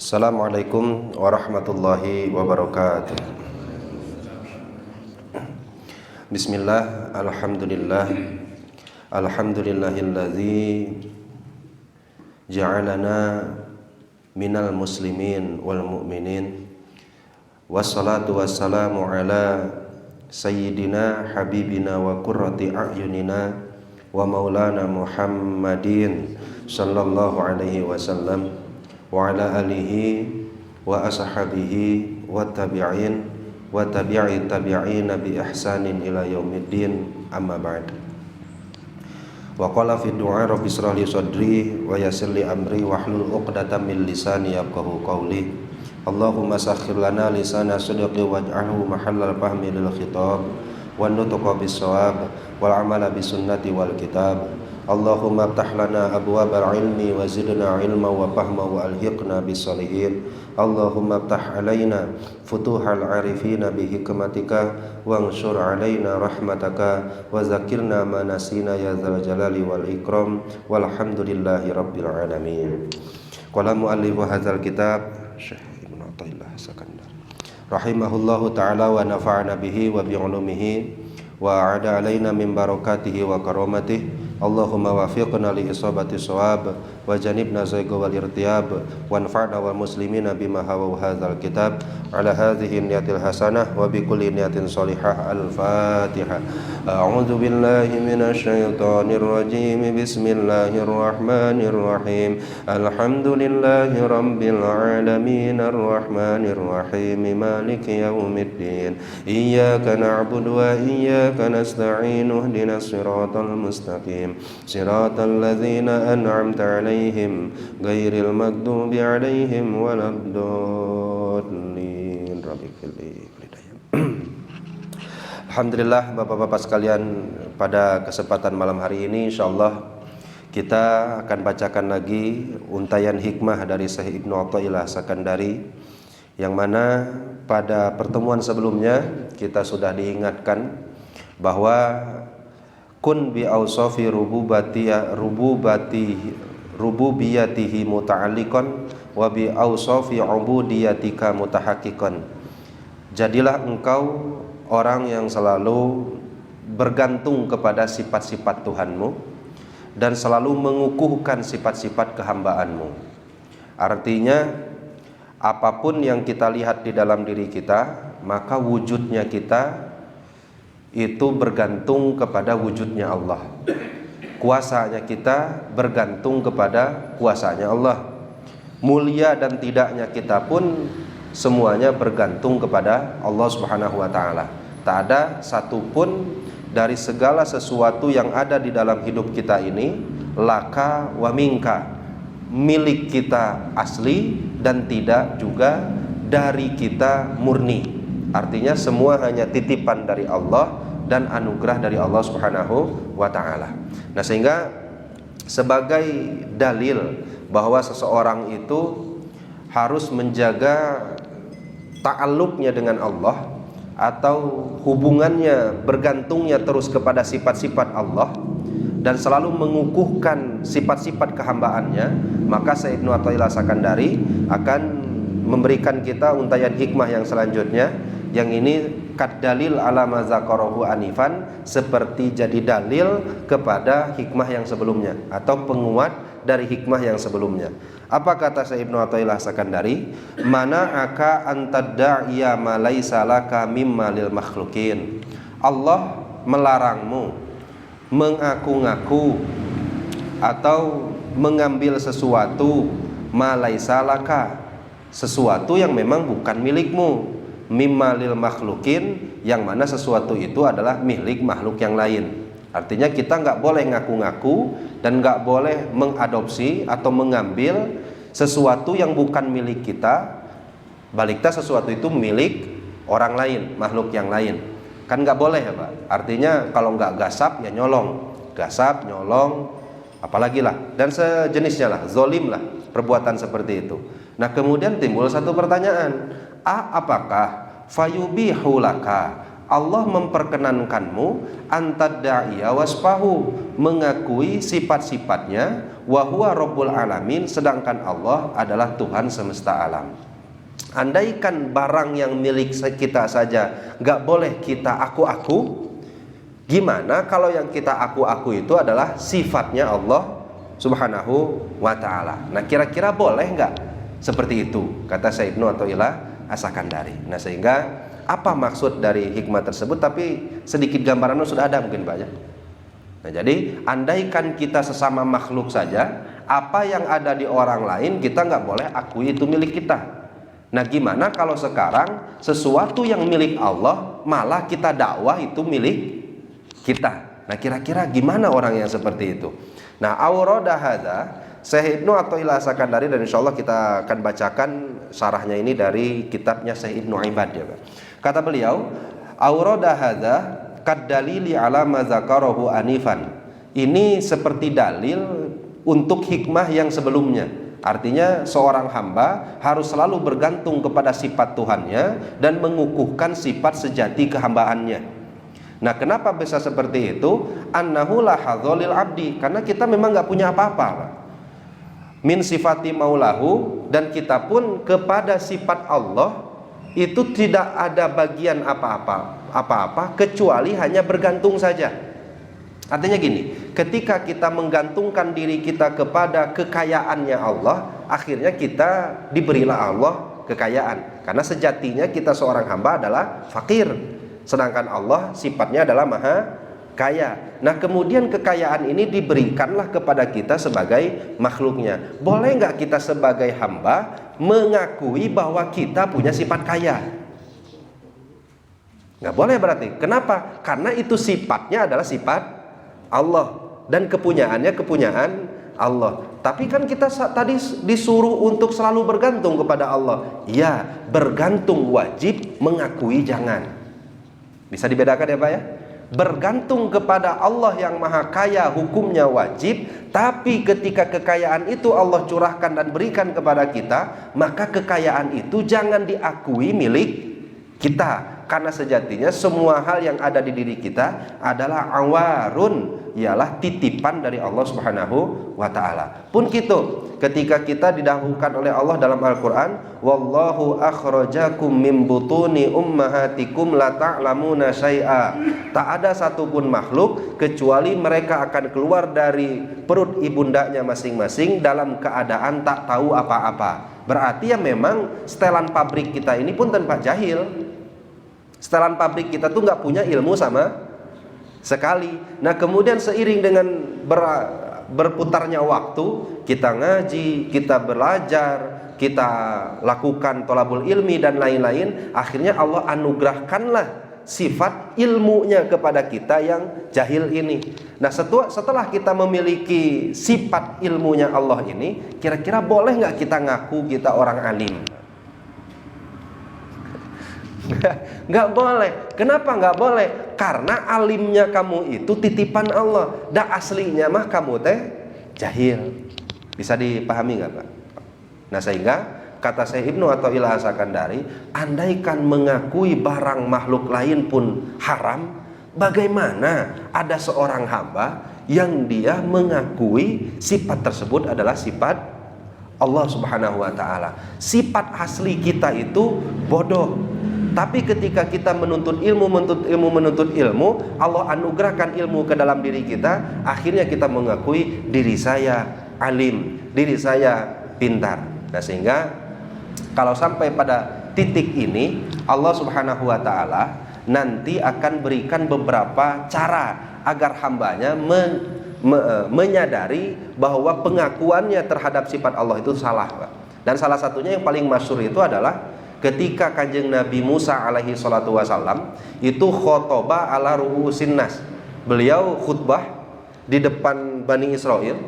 Assalamualaikum warahmatullahi wabarakatuh. Bismillah, alhamdulillah, alhamdulillahilladzi ja'alana minal muslimin wal mu'minin. Wassalatu wassalamu ala sayyidina habibina wa qurrati a'yunina wa maulana Muhammadin sallallahu alaihi wasallam wa ala alihi wa ashabihi wa tabi'in wa tabi'i tabi'in bi ihsanin ila yaumiddin, amma ba'd. Wa qala fi du'a rabbi shrah li sadri wa yassir li amri wahlul 'uqdatam min lisani yafqahu qawli. Allahumma sakhkhir lana lisana sidqi waj'alhu mahallal fahmi lil khitab wan nutqa bis shawab wal amala bis sunnati wal kitab. Allahumma aftah lana abwabal ilmi wa zidna ilma wa fahma wa alhiqna bis salihin. Allahumma aftah alaina futuhal arifina bi hikmatika wa anshur alaina rahmataka wa zakirna ma nasina ya dzal jalali wal ikram walhamdulillahi rabbil alamin. Qala muallif hadzal kitab Syekh Ibnu Athaillah Sakandar rahimahullahu taala wa nafa'ana bihi wa bi ulumihi wa a'ada alaina min barakatihi wa karamatihi. Allahumma wafiqna li isabati shawab wa janibna zayga wal irtiyab wa anfa'na wal muslimina bima hawa hadzal kitab ala hadhihi niyatil hasanah wa bi kulli niyatin salihah. Al-Fatihah. A'udzu billahi minasy syaithanir rajim. Bismillahirrahmanirrahim. Alhamdulillahi rabbil alamin arrahmanir rahim maliki yaumiddin. Iyyaka na'budu wa iyyaka nasta'in ihdinas siratal mustaqim siratal ladzina an'amta 'alaihim ghairil maghdubi 'alaihim waladdallin. Alhamdulillah, Bapak-bapak sekalian, pada kesempatan malam hari ini insyaallah kita akan bacakan lagi untayan hikmah dari Syekh Ibnu Athaillah Sakandari, yang mana pada pertemuan sebelumnya kita sudah diingatkan bahwa kun bi awsafi rububiyatihi muta'alliqan wa bi awsafi ubudiyatika mutahaqqiqan. Jadilah engkau orang yang selalu bergantung kepada sifat-sifat Tuhanmu dan selalu mengukuhkan sifat-sifat kehambaanmu. Artinya apapun yang kita lihat di dalam diri kita, maka wujudnya kita itu bergantung kepada wujudnya Allah. Kuasanya kita bergantung kepada kuasanya Allah. Mulia dan tidaknya kita pun semuanya bergantung kepada Allah Subhanahu wa taala. Tak ada satupun dari segala sesuatu yang ada di dalam hidup kita ini laka wa minka, milik kita asli dan tidak juga dari kita murni. Artinya semua hanya titipan dari Allah dan anugerah dari Allah Subhanahu wa taala. Nah, sehingga sebagai dalil bahwa seseorang itu harus menjaga ta'alluqnya dengan Allah atau hubungannya, bergantungnya terus kepada sifat-sifat Allah dan selalu mengukuhkan sifat-sifat kehambaannya, maka Syekh Ibnu Athaillah Sakandari akan memberikan kita untayan hikmah yang selanjutnya, yang ini kad dalil ala ma zakarahu anifan, seperti jadi dalil kepada hikmah yang sebelumnya atau penguat dari hikmah yang sebelumnya. Apa kata Syekh Ibnu Athaillah Sakandari? Mana aka antadda'iya ma laisa laka mimma lil makhluqin. Allah melarangmu mengaku-ngaku atau mengambil sesuatu ma laisa laka, sesuatu yang memang bukan milikmu, mimma lil makhluqin, yang mana sesuatu itu adalah milik makhluk yang lain. Artinya kita nggak boleh ngaku-ngaku dan nggak boleh mengadopsi atau mengambil sesuatu yang bukan milik kita, baliknya sesuatu itu milik orang lain, makhluk yang lain. Kan nggak boleh ya Pak. Artinya kalau nggak gasap ya nyolong, gasap, nyolong, apalagi lah dan sejenisnya lah, zolim lah perbuatan seperti itu. Nah, kemudian timbul satu pertanyaan, apakah fayubihu laka Allah memperkenankanmu antadda'iya wasfahu, mengakui sifat-sifatnya, wa huwa rabbul alamin, sedangkan Allah adalah Tuhan semesta alam. Andaikan barang yang milik kita saja nggak boleh kita aku-aku, gimana kalau yang kita aku-aku itu adalah sifatnya Allah Subhanahu wa ta'ala. Nah, kira-kira boleh nggak seperti itu, kata Syekh Ibnu Athaillah As-Sakandari. Nah, sehingga apa maksud dari hikmah tersebut, tapi sedikit gambarannya sudah ada mungkin Pak ya. Nah, jadi andaikan kita sesama makhluk saja, apa yang ada di orang lain kita nggak boleh akui itu milik kita. Nah, gimana kalau sekarang sesuatu yang milik Allah malah kita dakwah itu milik kita? Nah, kira-kira gimana orang yang seperti itu? Nah, aurada hadza Syekh Ibnu Athaillah As-Sakandari, dan insyaallah kita akan bacakan syarahnya ini dari kitabnya Syekh Ibnu Ibad ya, Pak. Kata beliau, aurada hadza kadalili ala ma dzakarahu anifan. Ini seperti dalil untuk hikmah yang sebelumnya. Artinya seorang hamba harus selalu bergantung kepada sifat Tuhannya dan mengukuhkan sifat sejati kehambaannya. Nah, kenapa bisa seperti itu? Annahu la hadzalil abdi, karena kita memang nggak punya apa-apa min sifati maulahu, dan kita pun kepada sifat Allah itu tidak ada bagian apa-apa kecuali hanya bergantung saja. Artinya gini, ketika kita menggantungkan diri kita kepada kekayaannya Allah, akhirnya kita diberilah Allah kekayaan, karena sejatinya kita seorang hamba adalah fakir, sedangkan Allah sifatnya adalah maha kaya. Nah, kemudian kekayaan ini diberikanlah kepada kita sebagai makhluknya. Boleh nggak kita sebagai hamba mengakui bahwa kita punya sifat kaya? Nggak boleh berarti. Kenapa? Karena itu sifatnya adalah sifat Allah dan kepunyaannya kepunyaan Allah. Tapi kan kita tadi disuruh untuk selalu bergantung kepada Allah. Ya, bergantung wajib, mengakui jangan. Bisa dibedakan ya Pak ya? Bergantung kepada Allah yang maha kaya hukumnya wajib, tapi ketika kekayaan itu Allah curahkan dan berikan kepada kita, maka kekayaan itu jangan diakui milik kita, karena sejatinya semua hal yang ada di diri kita adalah awarun, ialah titipan dari Allah Subhanahu wa ta'ala. Pun gitu, ketika kita didahulukan oleh Allah dalam Al-Quran, wallahu akhrajakum min butuni ummahatikum la ta'lamuna syai'a. Tak ada satupun makhluk kecuali mereka akan keluar dari perut ibundanya masing-masing dalam keadaan tak tahu apa-apa. Berarti ya memang setelan pabrik kita ini pun tanpa jahil. Setelan pabrik kita tuh nggak punya ilmu sama sekali. Nah, kemudian seiring dengan berputarnya waktu, kita ngaji, kita belajar, kita lakukan thalabul ilmi dan lain-lain, akhirnya Allah anugerahkanlah sifat ilmunya kepada kita yang jahil ini. Nah, setelah kita memiliki sifat ilmunya Allah ini, kira-kira boleh nggak kita ngaku kita orang alim? Nggak boleh. Kenapa nggak boleh? Karena alimnya kamu itu titipan Allah, dan aslinya mah kamu teh jahil. Bisa dipahami nggak Pak? Nah, sehingga kata Syekh Ibnu Athaillah As-Sakandari, andaikan mengakui barang makhluk lain pun haram, bagaimana ada seorang hamba yang dia mengakui sifat tersebut adalah sifat Allah Subhanahu wa ta'ala. Sifat asli kita itu bodoh. Tapi ketika kita menuntut ilmu, Allah anugerahkan ilmu ke dalam diri kita, akhirnya kita mengakui diri saya alim, diri saya pintar. Nah, sehingga kalau sampai pada titik ini, Allah Subhanahu wa ta'ala nanti akan berikan beberapa cara agar hambanya menyadari bahwa pengakuannya terhadap sifat Allah itu salah, Pak. Dan salah satunya yang paling masyhur itu adalah ketika Kanjeng Nabi Musa alaihi salatu wasallam itu khotbah ala ru'usin nas. Beliau khutbah di depan Bani Israel.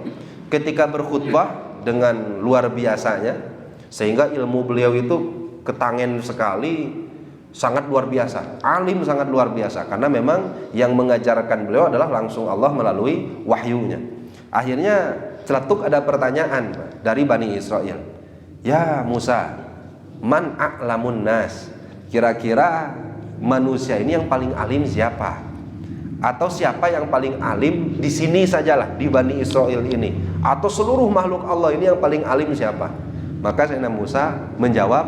Ketika berkhutbah dengan luar biasanya, sehingga ilmu beliau itu ketangen sekali, sangat luar biasa, alim sangat luar biasa, karena memang yang mengajarkan beliau adalah langsung Allah melalui wahyunya. Akhirnya celetuk ada pertanyaan dari Bani Israel, ya Musa, man a'lamun nas, kira-kira manusia ini yang paling alim siapa? Atau siapa yang paling alim di sini sajalah, di Bani Israel ini, atau seluruh makhluk Allah ini yang paling alim siapa? Maka Sayyidina Musa menjawab,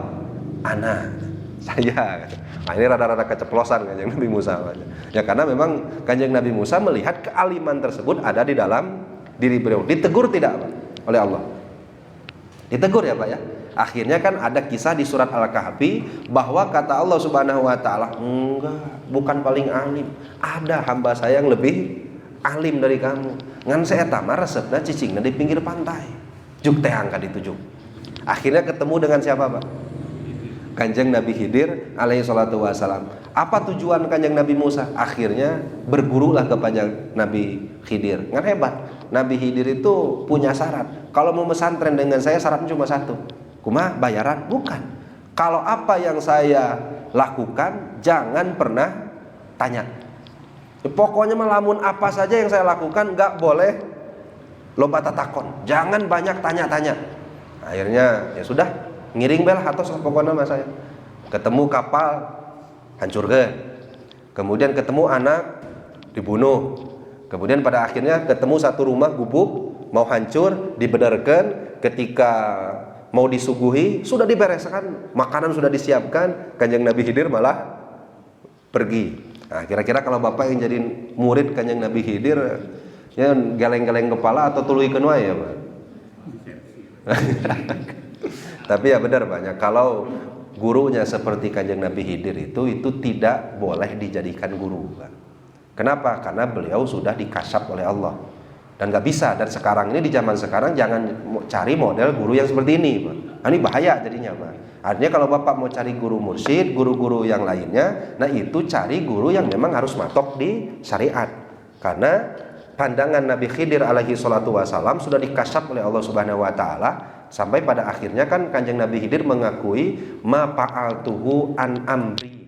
ana, saya. Nah, ini rada-rada keceplosan Kanjeng Nabi Musa. Ya karena memang Kanjeng Nabi Musa melihat kealiman tersebut ada di dalam diri beliau. Ditegur tidak Pak oleh Allah? Ditegur ya Pak ya. Akhirnya kan ada kisah di surat Al-Kahfi bahwa kata Allah Subhanahu wa taala, enggak, bukan paling alim. Ada hamba saya yang lebih alim dari kamu. Ngan saya tamar resepna cicingna di pinggir pantai. Juk teh angkat ditujuk. Akhirnya ketemu dengan siapa Pak? Kanjeng Nabi Khidir alaihi salatu wassalam. Apa tujuan Kanjeng Nabi Musa? Akhirnya bergurulah kepada Nabi Khidir. Ngan hebat. Nabi Khidir itu punya syarat. Kalau mau pesantren dengan saya syaratnya cuma satu. Kumaha bayaran? Bukan. Kalau apa yang saya lakukan jangan pernah tanya. Pokoknya melamun apa saja yang saya lakukan nggak boleh loba tatakon. Jangan banyak tanya-tanya. Akhirnya ya sudah, ngiring bel hatos pokoknya sama saya. Ketemu kapal hancurkan. Kemudian ketemu anak dibunuh. Kemudian pada akhirnya ketemu satu rumah gubuk mau hancur, dibenarkan. Ketika mau disuguhi sudah dibereskan, makanan sudah disiapkan, Kanjeng Nabi Khidir malah pergi. Nah, kira-kira kalau Bapak yang jadi murid Kanjeng Nabi Khidir, ya geleng-geleng kepala atau tuluikeun wae ya, Pak. Tapi ya benar banyak kalau gurunya seperti Kanjeng Nabi Khidir itu tidak boleh dijadikan guru, Pak. Kenapa? Karena beliau sudah dikasyaf oleh Allah. Dan nggak bisa. Dan sekarang ini di zaman sekarang jangan cari model guru yang seperti ini, Pak. Nah, ini bahaya jadinya, Pak. Artinya kalau Bapak mau cari guru mursyid, guru-guru yang lainnya, nah itu cari guru yang memang harus matok di syariat. Karena pandangan Nabi Khidir alaihi salatu wasalam sudah dikasyaf oleh Allah Subhanahu wa taala, sampai pada akhirnya kan Kanjeng Nabi Khidir mengakui ma fa'altuhu an amri.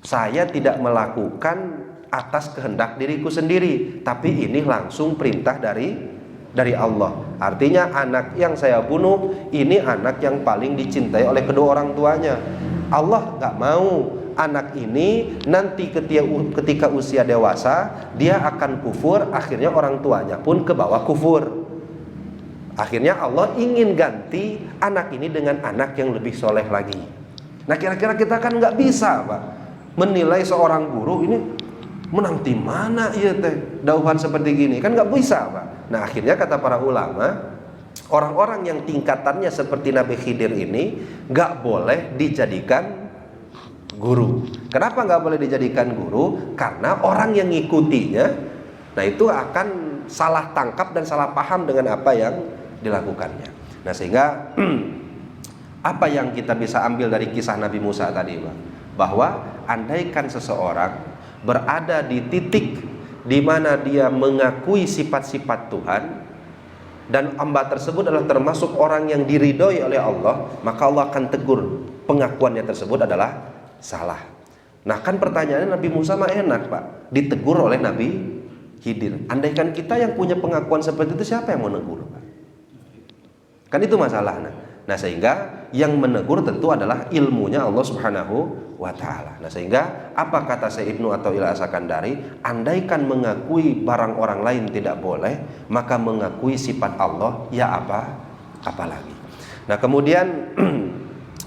Saya tidak melakukan atas kehendak diriku sendiri, tapi ini langsung perintah dari Allah. Artinya anak yang saya bunuh ini anak yang paling dicintai oleh kedua orang tuanya. Allah nggak mau anak ini nanti ketika usia dewasa dia akan kufur, akhirnya orang tuanya pun ke bawah kufur. Akhirnya Allah ingin ganti anak ini dengan anak yang lebih soleh lagi. Nah kira-kira kita kan nggak bisa, Pak, menilai seorang guru ini menang di mana iya teh dauhan seperti gini, kan nggak bisa, Pak. Nah akhirnya kata para ulama, orang-orang yang tingkatannya seperti Nabi Khidir ini nggak boleh dijadikan guru. Kenapa nggak boleh dijadikan guru? Karena orang yang ngikutinya, nah itu akan salah tangkap dan salah paham dengan apa yang dilakukannya. Nah sehingga apa yang kita bisa ambil dari kisah Nabi Musa tadi, Pak, bahwa andaikan seseorang berada di titik di mana dia mengakui sifat-sifat Tuhan dan hamba tersebut adalah termasuk orang yang diridhoi oleh Allah, maka Allah akan tegur pengakuannya tersebut adalah salah. Nah kan pertanyaannya Nabi Musa mah enak, Pak, ditegur oleh Nabi Khidir. Andaikan kita yang punya pengakuan seperti itu, siapa yang mau negur, Pak? Kan itu masalahnya. Nah sehingga yang menegur tentu adalah ilmunya Allah Subhanahu wa ta'ala. Nah sehingga apa kata Syekh Ibnu Athaillah As-Sakandari, andaikan mengakui barang orang lain tidak boleh, maka mengakui sifat Allah ya apalagi. Nah kemudian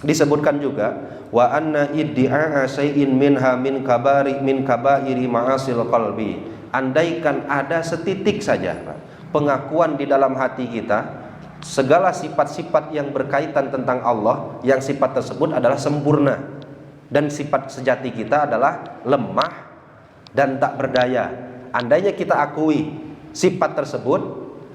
disebutkan juga wa anna iddi'a syai'in minha min kabairi ma'asil qalbi. Andaikan ada setitik saja, Pak, pengakuan di dalam hati kita segala sifat-sifat yang berkaitan tentang Allah, yang sifat tersebut adalah sempurna dan sifat sejati kita adalah lemah dan tak berdaya. Andainya kita akui sifat tersebut,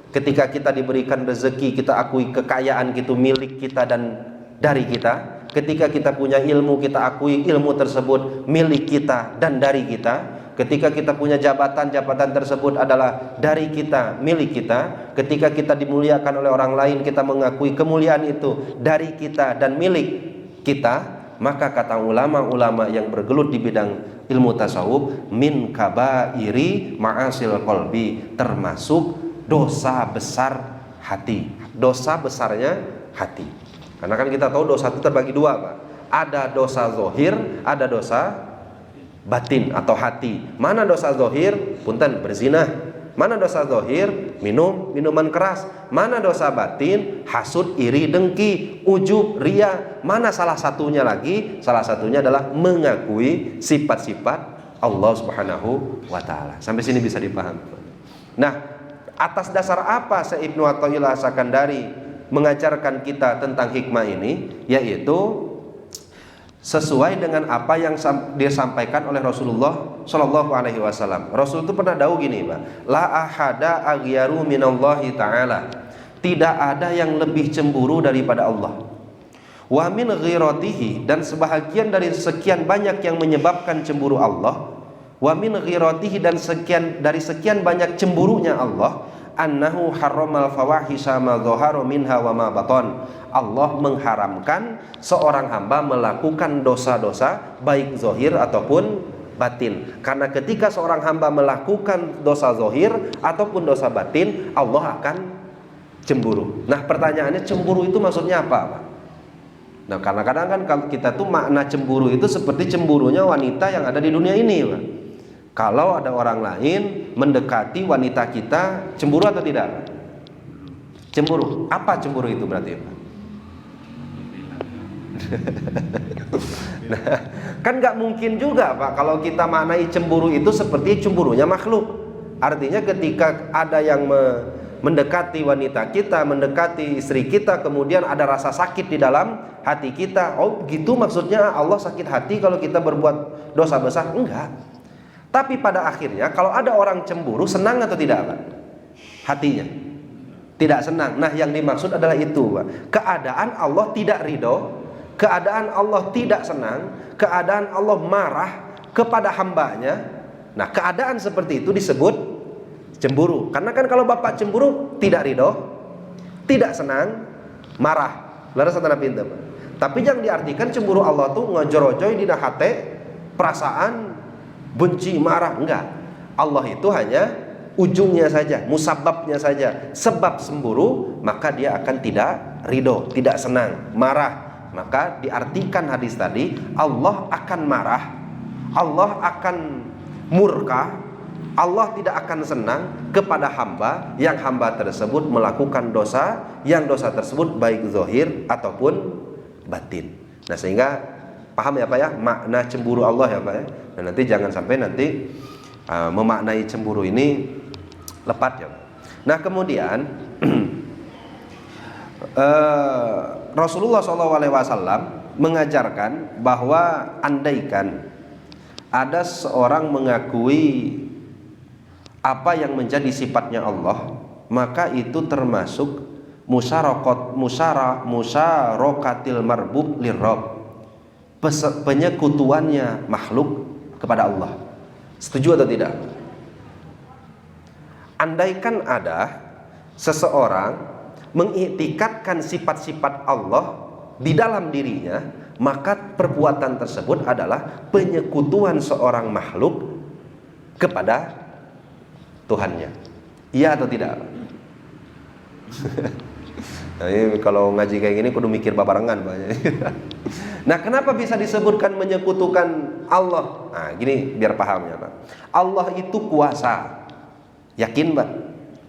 ketika kita diberikan rezeki kita akui kekayaan itu milik kita dan dari kita. Ketika kita punya ilmu kita akui ilmu tersebut milik kita dan dari kita. Ketika kita punya jabatan tersebut adalah dari kita, milik kita. Ketika kita dimuliakan oleh orang lain, kita mengakui kemuliaan itu dari kita dan milik kita. Maka kata ulama-ulama yang bergelut di bidang ilmu tasawuf, min kabairi ma'asil qalbi, termasuk dosa besar hati. Dosa besarnya hati. Karena kan kita tahu dosa itu terbagi dua, Pak. Ada dosa zahir, ada dosa batin atau hati. Mana dosa zahir? Punten, berzina. Mana dosa zahir? Minum minuman keras. Mana dosa batin? Hasud, iri, dengki, ujub, ria. Mana salah satunya lagi? Salah satunya adalah mengakui sifat-sifat Allah Subhanahu wa taala. Sampai sini bisa dipahami. Nah, atas dasar apa Syekh Ibnu Athaillah As-Sakandari mengajarkan kita tentang hikmah ini? Yaitu sesuai dengan apa yang disampaikan oleh Rasulullah Shallallahu Alaihi Wasallam. Rasul itu pernah tahu gini, Pak, la ahada aghyaru minallahi taala, tidak ada yang lebih cemburu daripada Allah. Wa min ghiratihi, dan sebahagian dari sekian banyak yang menyebabkan cemburu Allah. Wa min ghiratihi, dan dari sekian banyak cemburunya Allah, annahu harramal fawahisha ma dhahara minha wa ma batan. Allah mengharamkan seorang hamba melakukan dosa-dosa baik zahir ataupun batin. Karena ketika seorang hamba melakukan dosa zahir ataupun dosa batin, Allah akan cemburu. Nah, pertanyaannya, cemburu itu maksudnya apa, Pak? Nah, karena kadang kan kalau kita tuh makna cemburu itu seperti cemburunya wanita yang ada di dunia ini, Pak. Kalau ada orang lain mendekati wanita kita, cemburu atau tidak, Pak? Cemburu. Apa cemburu itu berarti, Pak? Nah, kan nggak mungkin juga, Pak, kalau kita maknai cemburu itu seperti cemburunya makhluk. Artinya ketika ada yang mendekati wanita kita, mendekati istri kita, kemudian ada rasa sakit di dalam hati kita. Oh gitu maksudnya Allah sakit hati kalau kita berbuat dosa besar? Enggak. Tapi pada akhirnya kalau ada orang cemburu, senang atau tidak, Pak? Hatinya tidak senang. Nah, yang dimaksud adalah itu, Pak. Keadaan Allah tidak ridho, keadaan Allah tidak senang, keadaan Allah marah kepada hambanya. Nah, keadaan seperti itu disebut cemburu. Karena kan kalau bapak cemburu tidak ridho, tidak senang, marah. Laras satana pinter. Tapi yang diartikan cemburu Allah tuh ngojorojoy dina hate, perasaan benci, marah, enggak. Allah itu hanya ujungnya saja, musababnya saja. Sebab cemburu, maka dia akan tidak ridho, tidak senang, marah. Maka diartikan hadis tadi, Allah akan marah, Allah akan murka, Allah tidak akan senang kepada hamba yang hamba tersebut melakukan dosa, yang dosa tersebut baik zahir ataupun batin. Nah, sehingga paham ya, Pak, ya, makna cemburu Allah ya, Pak, ya. Dan nanti jangan sampai nanti memaknai cemburu ini lepat ya, Pak. Nah, kemudian Rasulullah SAW mengajarkan bahwa andaikan ada seorang mengakui apa yang menjadi sifatnya Allah, maka itu termasuk musyarakatil marbub lirrabb, penyekutuannya makhluk kepada Allah. Setuju atau tidak? Andaikan ada seseorang mengiktikadkan sifat-sifat Allah di dalam dirinya, maka perbuatan tersebut adalah penyekutuan seorang makhluk kepada Tuhannya. Iya atau tidak? Nah, ini kalau ngaji kayak gini kudu mikir babarengan, Pak. Nah, kenapa bisa disebutkan menyekutukan Allah? Nah, gini biar pahamnya, Pak. Allah itu kuasa. Yakin, Pak?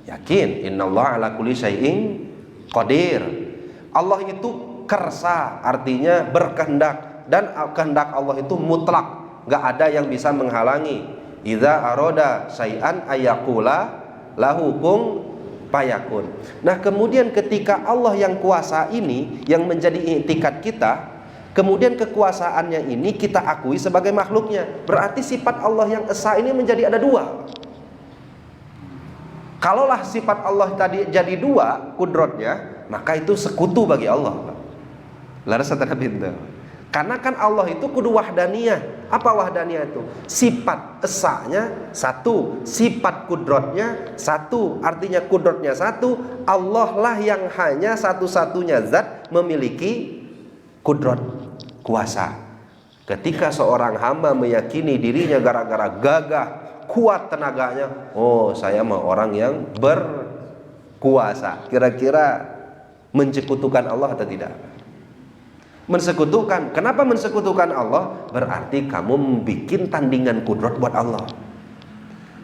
Yakin. Innallaha ala kulli syai'in qadir. Allah itu kersa, artinya berkehendak, dan kehendak Allah itu mutlak, enggak ada yang bisa menghalangi. Idza aroda syai'an ayaqula lahu kun fayakun. Nah, kemudian ketika Allah yang kuasa ini yang menjadi i'tikad kita, kemudian kekuasaannya ini kita akui sebagai makhluknya, berarti sifat Allah yang esa ini menjadi ada dua. Kalaulah sifat Allah tadi jadi dua kudrotnya, maka itu sekutu bagi Allah. Laras satana pintu. Karena kan Allah itu kudu wahdaniyah. Apa wahdaniyah itu? Sifat esanya satu, sifat kudrotnya satu. Artinya kudrotnya satu, Allah lah yang hanya satu-satunya zat memiliki kudrot, kuasa. Ketika seorang hamba meyakini dirinya gara-gara gagah, kuat tenaganya, oh saya mah orang yang berkuasa, kira-kira mencekutukan Allah atau tidak? Mensekutukan. Kenapa mensekutukan Allah? Berarti kamu bikin tandingan kudrat buat Allah.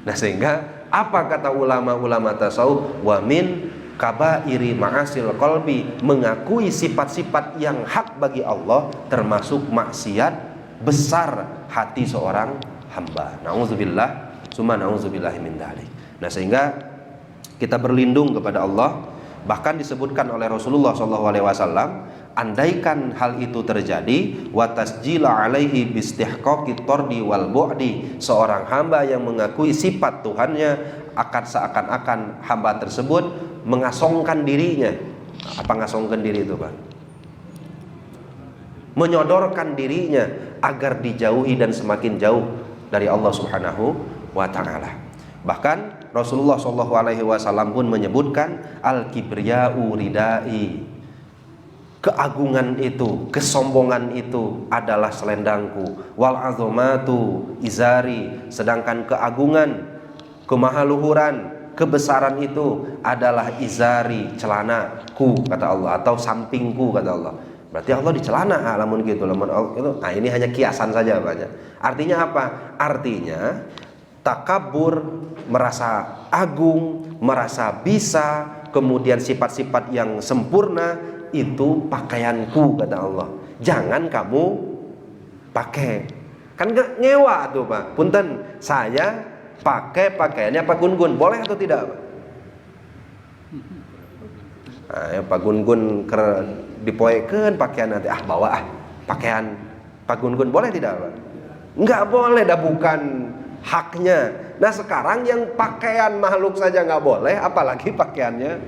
Nah, sehingga apa kata ulama-ulama tasawuf? Wa min kabairi ma'asil qalbi, mengakui sifat-sifat yang hak bagi Allah termasuk maksiat besar hati seorang hamba. Nauzubillah, summa nauzubillahi min dzalik. Nah, sehingga kita berlindung kepada Allah. Bahkan disebutkan oleh Rasulullah SAW, andaikan hal itu terjadi, wa tasjila alaihi bistihqaqit tardi wal bu'di, seorang hamba yang mengakui sifat Tuhannya akan seakan-akan hamba tersebut mengasongkan dirinya. Apa ngasongkan diri itu, Pak? Menyodorkan dirinya agar dijauhi dan semakin jauh dari Allah Subhanahu wa ta'ala. Bahkan Rasulullah SAW pun menyebutkan al-kibriya'u ridai, keagungan itu, kesombongan itu adalah selendangku, wal azamatu izari, sedangkan keagungan, kemahaluhuran, kebesaran itu adalah izari, celanaku kata Allah, atau sampingku kata Allah. Berarti Allah di celana, lamun gitu, lamun itu. Nah, ini hanya kiasan saja banyak. Artinya apa? Artinya takabur, merasa agung, merasa bisa, kemudian sifat-sifat yang sempurna, itu pakaianku kata Allah. Jangan kamu pakai. Kan gak nyewa tuh, Pak. Punten, saya pakai pakaiannya Pak Gun-Gun, boleh atau tidak, Pak? Nah, ya, Pak Gun-Gun dipoekeun pakaian nanti, bawa pakaian Pak Gun-Gun, boleh tidak, Pak? Enggak boleh, dah bukan haknya. Nah, sekarang yang pakaian makhluk saja nggak boleh, apalagi pakaiannya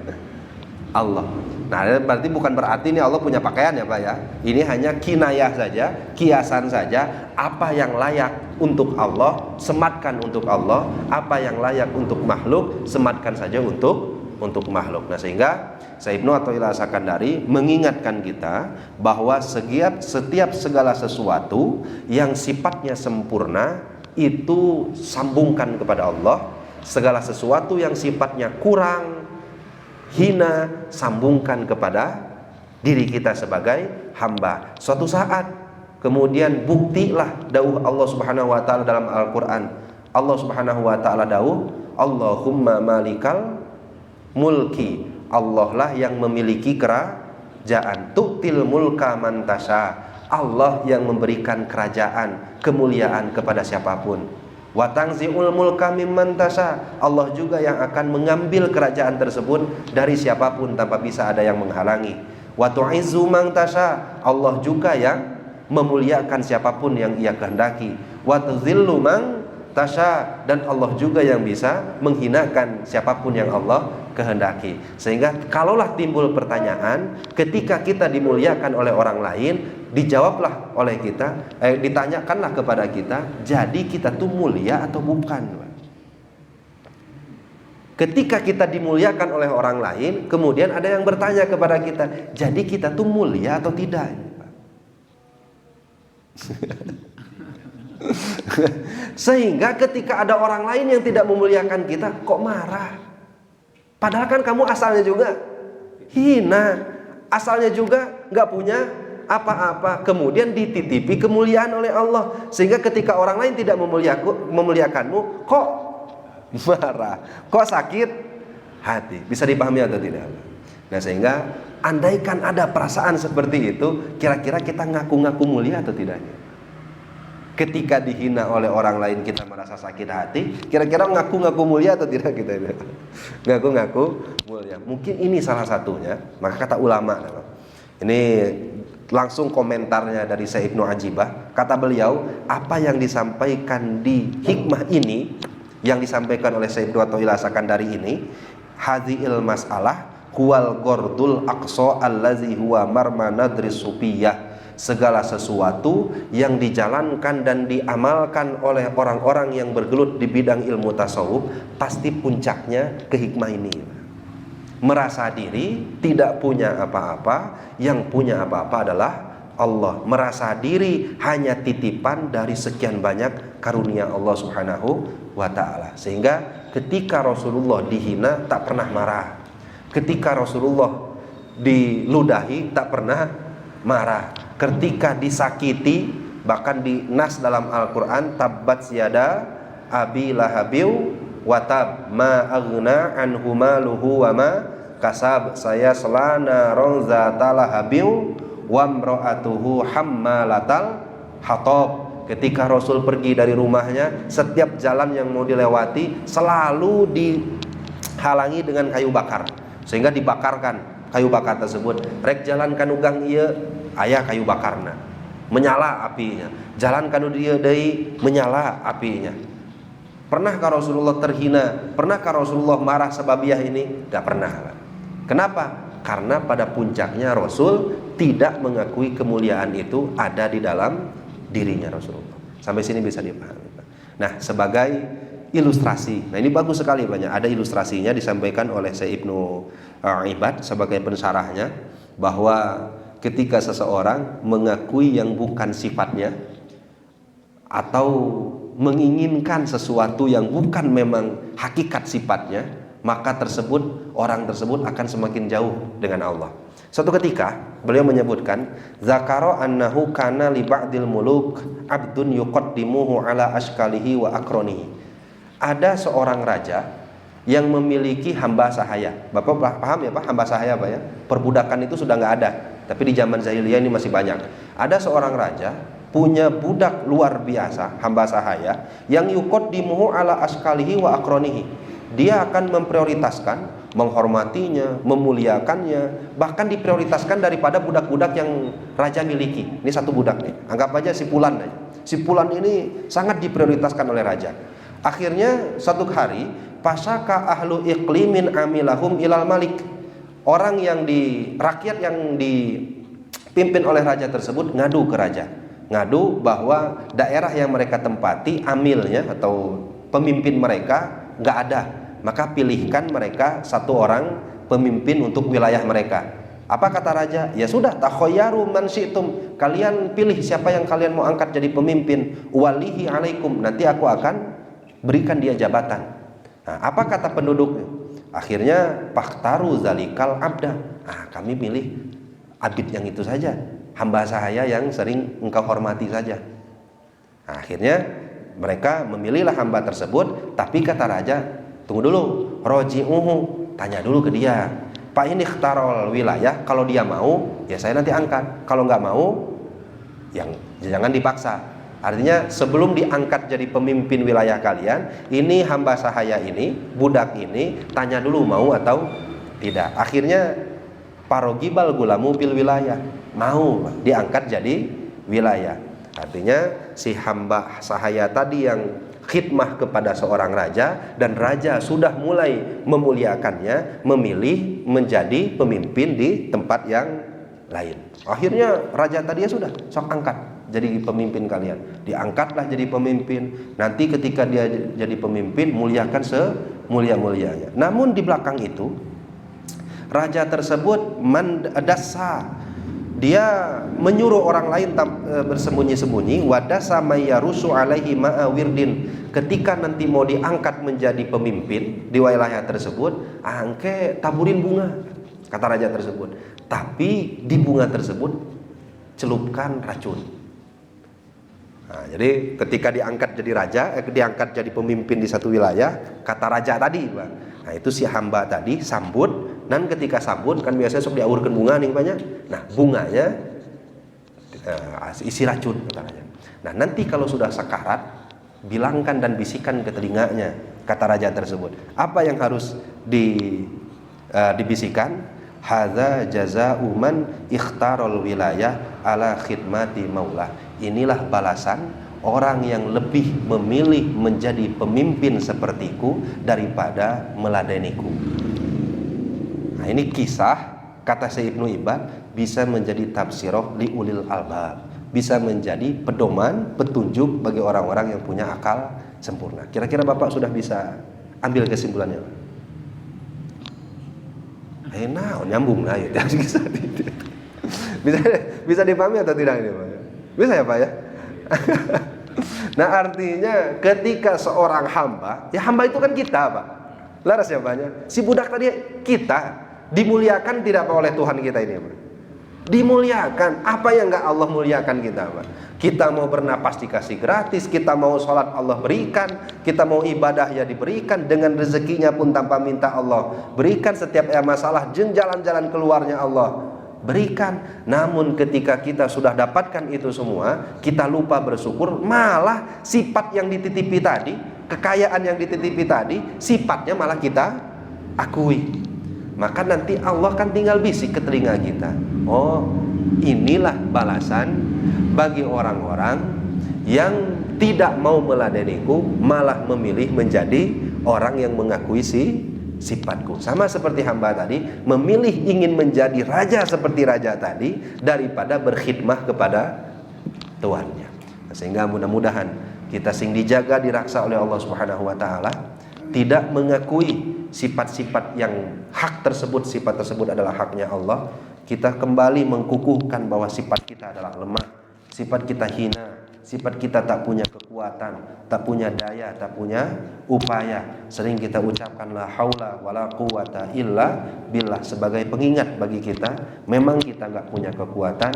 Allah. Nah, berarti bukan berarti ini Allah punya pakaian ya, Pak ya. Ini hanya kinayah saja, kiasan saja. Apa yang layak untuk Allah, sematkan untuk Allah. Apa yang layak untuk makhluk, sematkan saja untuk makhluk. Nah, sehingga Syekh Ibnu Athaillah As-Sakandari mengingatkan kita bahwa setiap segala sesuatu yang sifatnya sempurna itu sambungkan kepada Allah. Segala sesuatu yang sifatnya kurang, hina, sambungkan kepada diri kita sebagai hamba. Suatu saat kemudian buktilah dawuh Allah Subhanahu wa taala dalam Al-Qur'an. Allah Subhanahu wa taala dawuh, Allahumma malikal mulki, Allah lah yang memiliki kerajaan. Tu'til mulka man tasha, Allah yang memberikan kerajaan, kemuliaan kepada siapapun. Wa tanzi'ul mulka mimman tasha, Allah juga yang akan mengambil kerajaan tersebut dari siapapun tanpa bisa ada yang menghalangi. Wa tu'izzu man tasha, Allah juga yang memuliakan siapapun yang Ia kehendaki. Wa tuzillu man tasha, dan Allah juga yang bisa menghinakan siapapun yang Allah kehendaki. Sehingga kalaulah timbul pertanyaan ketika kita dimuliakan oleh orang lain, dijawablah oleh kita, ditanyakanlah kepada kita, jadi kita tuh mulia atau bukan? Ketika kita dimuliakan oleh orang lain, kemudian ada yang bertanya kepada kita, jadi kita tuh mulia atau tidak? Sehingga ketika ada orang lain yang tidak memuliakan kita, kok marah? Padahal kan kamu asalnya juga hina, asalnya juga gak punya apa-apa, kemudian dititipi kemuliaan oleh Allah. Sehingga ketika orang lain tidak memuliakanmu, kok marah, kok sakit hati? Bisa dipahami atau tidak? Nah, sehingga andaikan ada perasaan seperti itu, kira-kira kita ngaku-ngaku mulia atau tidak? Ketika dihina oleh orang lain kita merasa sakit hati, kira-kira ngaku-ngaku mulia atau tidak kita ini? Ngaku-ngaku mulia. Mungkin ini salah satunya. Maka kata ulama, ini langsung komentarnya dari Syekh Ibnu Ajibah. Kata beliau, apa yang disampaikan di hikmah ini, yang disampaikan oleh Syekh Ibnu Athaillah As-Sakandari ini, hadhil mas'alah huwal gordul aqsa allazi huwa marma nadris supiyah. Segala sesuatu yang dijalankan dan diamalkan oleh orang-orang yang bergelut di bidang ilmu tasawuf, pasti puncaknya ke hikmah ini. Merasa diri tidak punya apa-apa, yang punya apa-apa adalah Allah. Merasa diri hanya titipan dari sekian banyak karunia Allah Subhanahu wa ta'ala. Sehingga ketika Rasulullah dihina tak pernah marah, ketika Rasulullah diludahi tak pernah marah. ketika disakiti, bahkan di nas dalam Al-Qur'an, tabbat yada abi lahabiu watab ma aghna anhu maluhu wa ma kasab, saya selana ronzata lahabiu wa mra'atuhu hammalatal hatab. Ketika Rasul pergi dari rumahnya, setiap jalan yang mau dilewati selalu dihalangi dengan kayu bakar, sehingga dibakarkan kayu bakar tersebut. Rek jalan kanu gang ieu aya kayu bakarna, menyala apinya. Jalan kanu dieu deui menyala apinya. Pernahkah Rasulullah terhina? Pernahkah Rasulullah marah sababiah ini? Tidak pernah. Kenapa? Karena pada puncaknya Rasul tidak mengakui kemuliaan itu ada di dalam dirinya Rasulullah. Sampai sini bisa dipahami. Nah, sebagai ilustrasi, nah ini bagus sekali banyak. Ada ilustrasinya disampaikan oleh Syekh Ibnu Ibad sebagai pensarahnya, bahwa ketika seseorang mengakui yang bukan sifatnya atau menginginkan sesuatu yang bukan memang hakikat sifatnya, maka orang tersebut akan semakin jauh dengan Allah. Suatu ketika beliau menyebutkan, zakaro annahu kana li ba'dil muluk abdun yuqaddimuhu ala ashkalihi wa akronihi. Ada seorang raja yang memiliki hamba sahaya. Bapak paham ya Pak, hamba sahaya Pak ya? Perbudakan itu sudah nggak ada, tapi di zaman jahiliyah ini masih banyak. Ada seorang raja punya budak luar biasa, hamba sahaya, yang yuqaddimuhu ala ashkalihi wa akronihi. Dia akan memprioritaskan, menghormatinya, memuliakannya, bahkan diprioritaskan daripada budak-budak yang raja miliki. Ini satu budak nih, anggap aja si Pulan aja. Si Pulan ini sangat diprioritaskan oleh raja. Akhirnya suatu hari, pasaka ahlu iqlimin amilahum ilal malik. Orang yang rakyat yang dipimpin oleh raja tersebut ngadu ke raja. Ngadu bahwa daerah yang mereka tempati, amilnya atau pemimpin mereka nggak ada, maka pilihkan mereka satu orang pemimpin untuk wilayah mereka. Apa kata raja? Ya sudah, takhayyaru man syi'tum, kalian pilih siapa yang kalian mau angkat jadi pemimpin, walihi alaikum, nanti aku akan berikan dia jabatan. Nah, apa kata penduduknya? Akhirnya faktaru zalikal abda, kami pilih abid yang itu saja, hamba sahaya yang sering engkau hormati saja. Nah, akhirnya mereka memilihlah hamba tersebut, tapi kata raja, tunggu dulu, roji'uhu, tanya dulu ke dia. Pak ini ikhtarol wilayah, kalau dia mau, ya saya nanti angkat. Kalau nggak mau, jangan dipaksa. Artinya sebelum diangkat jadi pemimpin wilayah kalian, ini hamba sahaya ini, budak ini, tanya dulu mau atau tidak. Akhirnya parogibal gulamu pil wilayah, mau diangkat jadi wilayah. Artinya si hamba sahaya tadi yang khidmah kepada seorang raja, dan raja sudah mulai memuliakannya, memilih menjadi pemimpin di tempat yang lain. Akhirnya raja tadi ya sudah, sok angkat jadi pemimpin kalian. Diangkatlah jadi pemimpin. Nanti ketika dia jadi pemimpin, muliakan semulia-mulianya. Namun di belakang itu, raja tersebut mandasa, dia menyuruh orang lain bersembunyi-sembunyi, wadasa mayyarusu alaihi ma'a wirdin. Ketika nanti mau diangkat menjadi pemimpin di wilayah tersebut, angke taburin bunga, kata raja tersebut. Tapi di bunga tersebut celupkan racun. Nah, jadi ketika diangkat jadi raja, diangkat jadi pemimpin di satu wilayah, kata raja tadi, Pak. Nah, itu si hamba tadi sambut. Dan ketika sambut kan biasanya sok diaurkeun bunga nih banyak. Nah, bunganya isi racun katanya. Nah, nanti kalau sudah sekarat, bilangkan dan bisikan ke telinganya, kata raja tersebut. Apa yang harus dibisikan? Hadza jazaa'u man ikhtarol wilayah ala khidmati maulah. Inilah balasan orang yang lebih memilih menjadi pemimpin sepertiku daripada meladeniku. Nah, ini kisah, kata Syekh Ibnu Ibad, bisa menjadi tafsirah li ulil albab, bisa menjadi pedoman, petunjuk bagi orang-orang yang punya akal sempurna. Kira-kira Bapak sudah bisa ambil kesimpulannya? Nah, nyambung lah ya. Bisa dipahami atau tidak ini Pak? Bisa ya Pak ya? Nah, artinya ketika seorang hamba, ya hamba itu kan kita Pak. Laras ya Pak ya? Si budak tadi kita dimuliakan tidak oleh Tuhan kita ini Pak. Dimuliakan. Apa yang nggak Allah muliakan kita, Pak? Kita mau bernapas dikasih gratis, kita mau sholat Allah berikan, kita mau ibadah ya diberikan, dengan rezekinya pun tanpa minta Allah berikan, setiap masalah jalan-jalan keluarnya Allah berikan. Namun ketika kita sudah dapatkan itu semua, kita lupa bersyukur, malah sifat yang dititipi tadi, kekayaan yang dititipi tadi, sifatnya malah kita akui. Maka nanti Allah kan tinggal bisik ke telinga kita, oh inilah balasan bagi orang-orang yang tidak mau meladeniku, malah memilih menjadi orang yang mengakui sifatku. Sama seperti hamba tadi memilih ingin menjadi raja seperti raja tadi daripada berkhidmah kepada tuannya. Sehingga mudah-mudahan kita sing dijaga, diraksa oleh Allah Subhanahu wa taala, tidak mengakui sifat-sifat yang hak tersebut, sifat tersebut adalah haknya Allah. Kita kembali mengkukuhkan bahwa sifat kita adalah lemah, sifat kita hina, sifat kita tak punya kekuatan, tak punya daya, tak punya upaya. Sering kita ucapkan la haula wala quwata illa billah sebagai pengingat bagi kita, memang kita nggak punya kekuatan,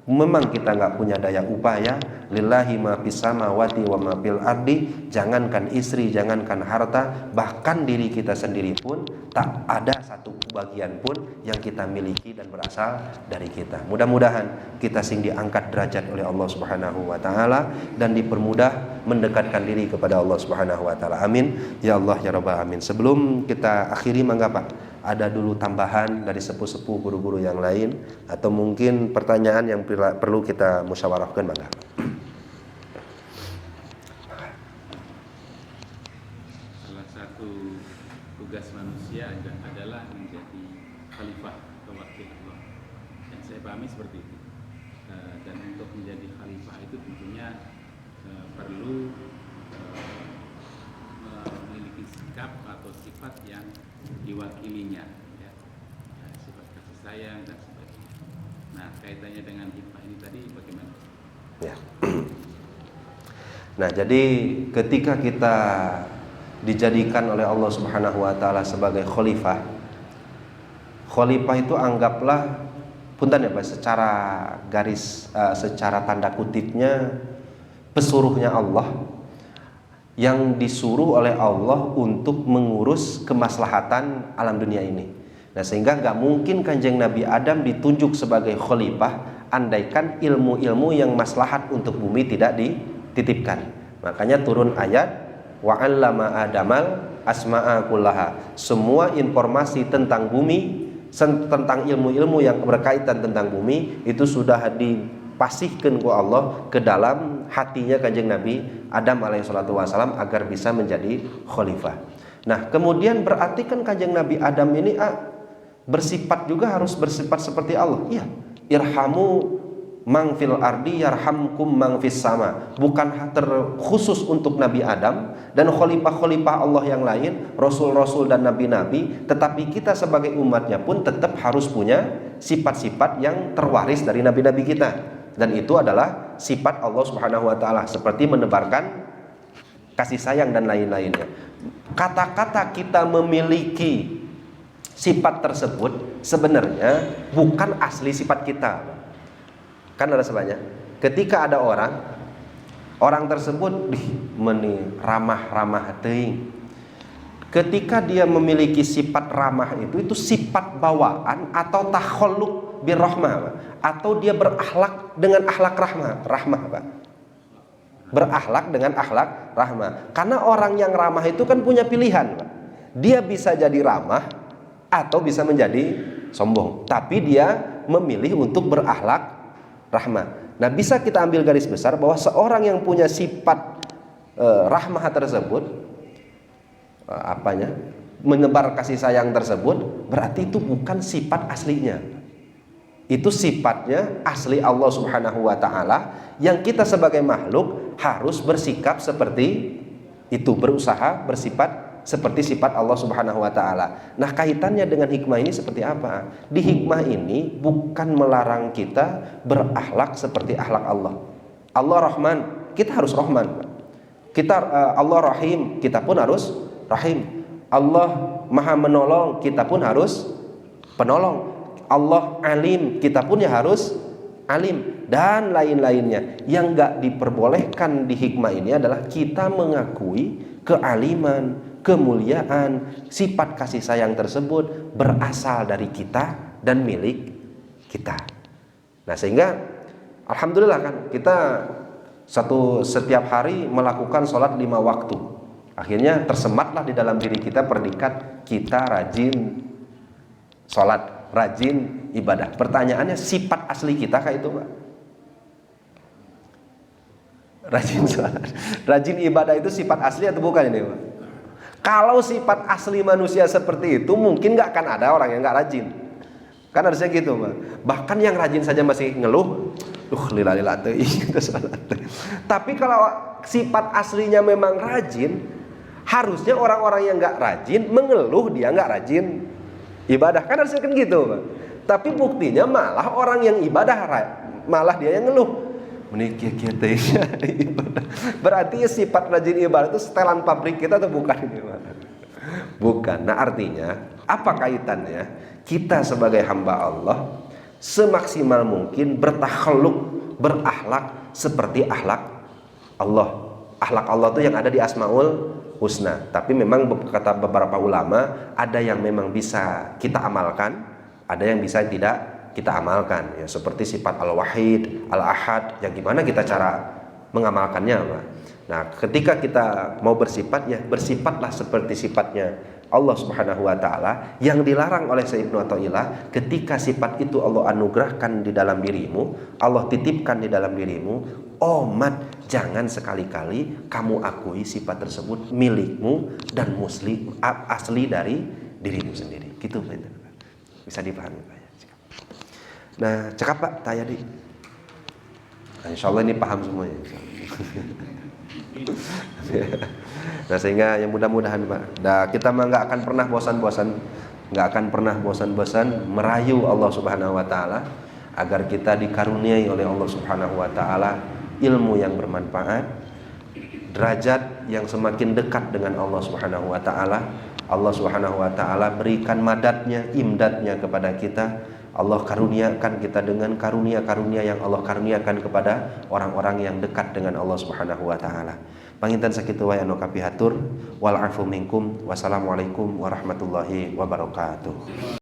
memang kita nggak punya daya upaya. Lillahi ma fis samawati wa ma fil ardi. Jangankan istri, jangankan harta, bahkan diri kita sendiri pun tak ada satu bagian pun yang kita miliki dan berasal dari kita. Mudah-mudahan kita sing diangkat derajat oleh Allah Subhanahu wa taala dan dipermudah mendekatkan diri kepada Allah Subhanahu wa taala. Amin ya Allah ya rabbal alamin. Sebelum kita akhiri, mangga Pak, ada dulu tambahan dari sepuh-sepuh guru-guru yang lain, atau mungkin pertanyaan yang perlu kita musyawarahkan, mangga. Salah satu tugas manusia adalah menjadi khalifah atau wakil Allah. Yang saya pahami seperti itu. Dan untuk menjadi khalifah itu tentunya perlu memiliki sikap atau sifat yang diwakilinya, ya. Sifat kasih sayang dan sebagainya. Nah, kaitannya dengan hikmah ini tadi bagaimana? Ya. Nah, jadi ketika kita dijadikan oleh Allah Subhanahu wa taala sebagai khalifah, khalifah itu anggaplah punten ya Pak, secara tanda kutipnya pesuruhnya Allah, yang disuruh oleh Allah untuk mengurus kemaslahatan alam dunia ini. Nah, sehingga nggak mungkin Kanjeng Nabi Adam ditunjuk sebagai khalifah andaikan ilmu-ilmu yang maslahat untuk bumi tidak dititipkan. Makanya turun ayat wa 'allama adamal asma'a kullaha. Semua informasi tentang bumi, tentang ilmu-ilmu yang berkaitan tentang bumi itu sudah dipasihkan ku Allah ke dalam hatinya Kanjeng Nabi Adam alaihissalatu wassalam agar bisa menjadi khalifah. Nah, kemudian berarti kan Kanjeng Nabi Adam ini bersifat juga harus bersifat seperti Allah. Iya, irhamu mang fil ardi yarhamkum mang fis sama. Bukan terkhusus untuk Nabi Adam dan khalifah-khalifah Allah yang lain, rasul-rasul dan nabi-nabi, tetapi kita sebagai umatnya pun tetap harus punya sifat-sifat yang terwaris dari nabi-nabi kita. Dan itu adalah sifat Allah Subhanahu wa taala, seperti menebarkan kasih sayang dan lain-lainnya. Kata-kata kita memiliki sifat tersebut sebenarnya bukan asli sifat kita. Kan ada sebabnya. Ketika ada orang tersebut ramah-ramah teuing. Ketika dia memiliki sifat ramah itu sifat bawaan atau takhalluk birrahmah, atau dia berakhlak dengan akhlak rahmah, Pak. Berakhlak dengan akhlak rahmah. Karena orang yang ramah itu kan punya pilihan, Pak. Dia bisa jadi ramah atau bisa menjadi sombong, tapi dia memilih untuk berakhlak rahmah. Nah, bisa kita ambil garis besar bahwa seorang yang punya sifat rahmah tersebut, menebar kasih sayang tersebut, berarti itu bukan sifat aslinya. Itu sifatnya asli Allah Subhanahu wa taala yang kita sebagai makhluk harus bersikap seperti itu, berusaha bersifat seperti sifat Allah Subhanahu wa taala. Nah, kaitannya dengan hikmah ini seperti apa? Di hikmah ini bukan melarang kita berakhlak seperti akhlak Allah. Allah Rahman, kita harus Rahman. Allah Rahim, kita pun harus Rahim. Allah Maha menolong, kita pun harus penolong. Allah alim, kita pun ya harus alim, dan lain-lainnya. Yang enggak diperbolehkan di hikmah ini adalah kita mengakui kealiman, kemuliaan, sifat kasih sayang tersebut berasal dari kita dan milik kita. Nah, sehingga alhamdulillah kan kita setiap hari melakukan sholat 5 waktu. Akhirnya tersematlah di dalam diri kita predikat kita rajin sholat, rajin ibadah. Pertanyaannya, sifat asli kita kayak itu, Pak? Rajin sholat, rajin ibadah itu sifat asli atau bukan ini, Pak? Kalau sifat asli manusia seperti itu, mungkin gak akan ada orang yang gak rajin. Kan harusnya gitu, Pak. Bahkan yang rajin saja masih ngeluh, lila-lila tuh. Tapi kalau sifat aslinya memang rajin, harusnya orang-orang yang gak rajin mengeluh dia gak rajin ibadah. Kan harusnya kan gitu, Pak. Tapi buktinya malah orang yang ibadah malah dia yang ngeluh. Berarti sifat rajin ibadah itu setelan pabrik kita atau bukan ini, Pak? Bukan. Nah, artinya apa kaitannya kita sebagai hamba Allah semaksimal mungkin bertakhluk, berakhlak seperti akhlak Allah. Akhlak Allah itu yang ada di Asmaul Husna. Tapi memang kata beberapa ulama, ada yang memang bisa kita amalkan, ada yang bisa tidak kita amalkan, ya, seperti sifat Al-Wahid, Al-Ahad. Yang gimana kita cara mengamalkannya, Pak? Nah, ketika kita mau bersifat, ya bersifatlah seperti sifatnya Allah Subhanahu wa taala. Yang dilarang oleh Syekh Ibnu Athaillah, ketika sifat itu Allah anugerahkan di dalam dirimu, Allah titipkan di dalam dirimu, mat, jangan sekali-kali kamu akui sifat tersebut milikmu dan muslim asli dari dirimu sendiri. Gitu, Pak. Bisa dipahami, Pak. Nah, cakap Pak, tanya di. Insya Allah ini paham semuanya. Nah, sehingga yang mudah-mudahan, Pak, kita mah nggak akan pernah bosan-bosan, merayu Allah Subhanahu Wa Taala agar kita dikaruniai oleh Allah Subhanahu Wa Taala ilmu yang bermanfaat, derajat yang semakin dekat dengan Allah Subhanahu Wa Taala. Allah Subhanahu Wa Taala berikan madatnya, imdadnya kepada kita. Allah karuniakan kita dengan karunia-karunia yang Allah karuniakan kepada orang-orang yang dekat dengan Allah Subhanahu wa taala. Panginten sakitu wae anu kapihatur wal afu minkum. Wassalamualaikum warahmatullahi wabarakatuh.